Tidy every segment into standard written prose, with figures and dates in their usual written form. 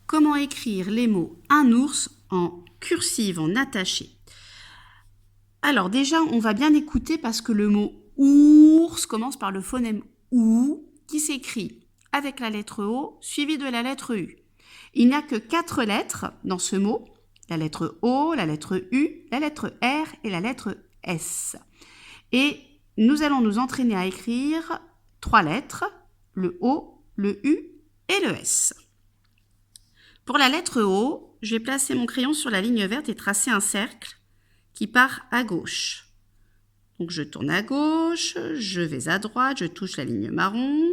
Comment écrire les mots un ours en cursive, en attaché? Alors déjà, on va bien écouter parce que le mot ours commence par le phonème OU qui s'écrit avec la lettre O suivie de la lettre U. Il n'y a que 4 lettres dans ce mot, la lettre O, la lettre U, la lettre R et la lettre S. Et nous allons nous entraîner à écrire 3 lettres, le O, le U et le S. Pour la lettre O, je vais placer mon crayon sur la ligne verte et tracer un cercle qui part à gauche. Donc je tourne à gauche, je vais à droite, je touche la ligne marron,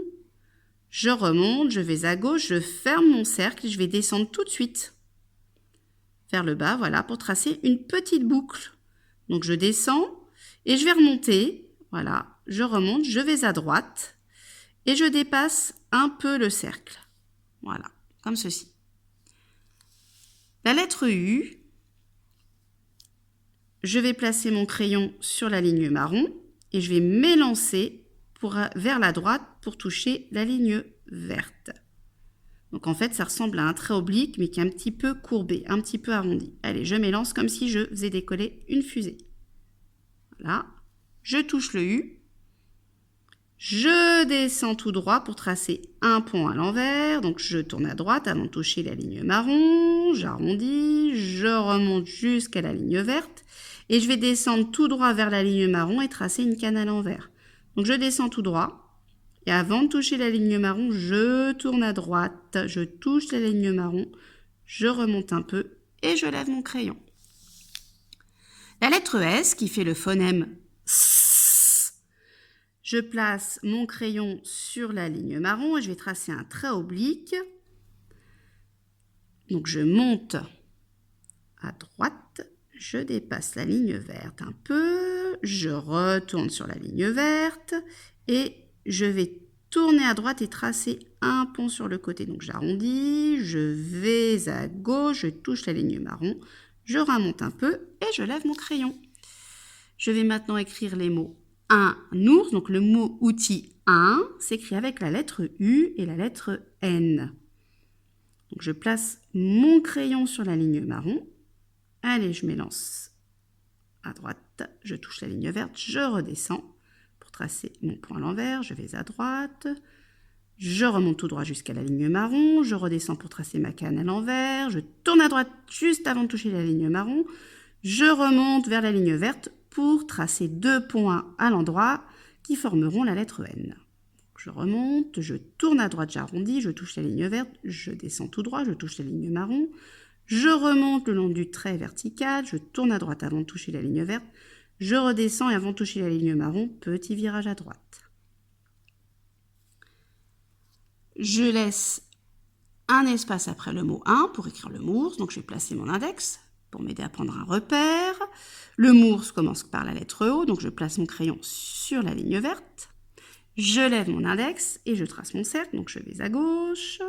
je remonte, je vais à gauche, je ferme mon cercle et je vais descendre tout de suite vers le bas, voilà, pour tracer une petite boucle. Donc je descends et je vais remonter, voilà, je remonte, je vais à droite et je dépasse un peu le cercle. Voilà, comme ceci. La lettre U, je vais placer mon crayon sur la ligne marron et je vais m'élancer vers la droite pour toucher la ligne verte. Donc en fait, ça ressemble à un trait oblique mais qui est un petit peu courbé, un petit peu arrondi. Allez, je m'élance comme si je faisais décoller une fusée. Voilà, je touche le U. Je descends tout droit pour tracer un pont à l'envers. Donc je tourne à droite avant de toucher la ligne marron. J'arrondis, je remonte jusqu'à la ligne verte. Et je vais descendre tout droit vers la ligne marron et tracer une canne à l'envers. Donc je descends tout droit. Et avant de toucher la ligne marron, je tourne à droite. Je touche la ligne marron. Je remonte un peu et je lève mon crayon. La lettre S qui fait le phonème S. Je place mon crayon sur la ligne marron et je vais tracer un trait oblique. Donc je monte à droite, je dépasse la ligne verte un peu, je retourne sur la ligne verte et je vais tourner à droite et tracer un pont sur le côté. Donc j'arrondis, je vais à gauche, je touche la ligne marron, je remonte un peu et je lève mon crayon. Je vais maintenant écrire les mots un ours, donc le mot outil un s'écrit avec la lettre U et la lettre N. Donc je place mon crayon sur la ligne marron. Allez, je m'élance à droite, je touche la ligne verte, je redescends pour tracer mon point à l'envers, je vais à droite, je remonte tout droit jusqu'à la ligne marron, je redescends pour tracer ma canne à l'envers, je tourne à droite juste avant de toucher la ligne marron, je remonte vers la ligne verte pour tracer 2 points à l'endroit qui formeront la lettre N. Je remonte, je tourne à droite, j'arrondis, je touche la ligne verte, je descends tout droit, je touche la ligne marron, je remonte le long du trait vertical, je tourne à droite avant de toucher la ligne verte, je redescends et avant de toucher la ligne marron, petit virage à droite. Je laisse un espace après le mot 1 pour écrire le mot ours, donc je vais placer mon index pour m'aider à prendre un repère. Le mot ours commence par la lettre O, donc je place mon crayon sur la ligne verte. Je lève mon index et je trace mon cercle, donc je vais à gauche,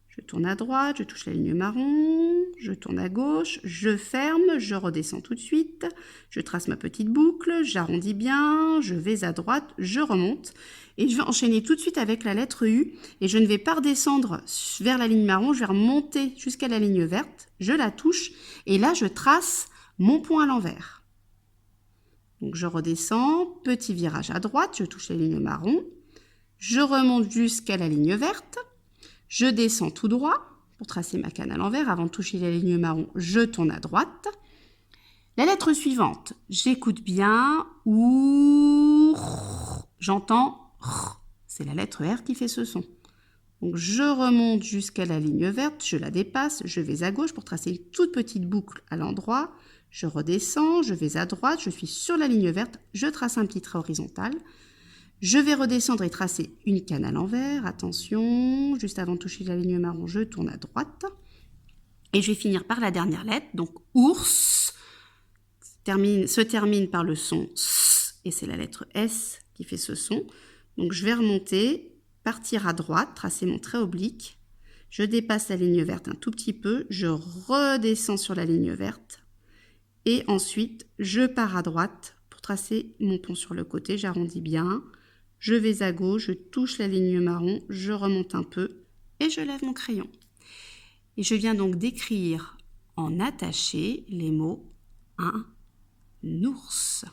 je tourne à droite, je touche la ligne marron, je tourne à gauche, je ferme, je redescends tout de suite, je trace ma petite boucle, j'arrondis bien, je vais à droite, je remonte et je vais enchaîner tout de suite avec la lettre U et je ne vais pas redescendre vers la ligne marron, je vais remonter jusqu'à la ligne verte, je la touche et là je trace mon point à l'envers. Donc je redescends, petit virage à droite, je touche la ligne marron, je remonte jusqu'à la ligne verte, je descends tout droit pour tracer ma canne à l'envers. Avant de toucher la ligne marron, je tourne à droite. La lettre suivante, j'écoute bien. J'entends. C'est la lettre R qui fait ce son. Donc je remonte jusqu'à la ligne verte, je la dépasse, je vais à gauche pour tracer une toute petite boucle à l'endroit. Je redescends, je vais à droite, je suis sur la ligne verte, je trace un petit trait horizontal. Je vais redescendre et tracer une canne à l'envers. Attention, juste avant de toucher la ligne marron, je tourne à droite. Et je vais finir par la dernière lettre, donc ours, se termine par le son S, et c'est la lettre S qui fait ce son. Donc je vais remonter, partir à droite, tracer mon trait oblique. Je dépasse la ligne verte un tout petit peu, je redescends sur la ligne verte. Et ensuite, je pars à droite pour tracer mon pont sur le côté, j'arrondis bien. Je vais à gauche, je touche la ligne marron, je remonte un peu et je lève mon crayon. Et je viens donc d'écrire en attaché les mots un ours.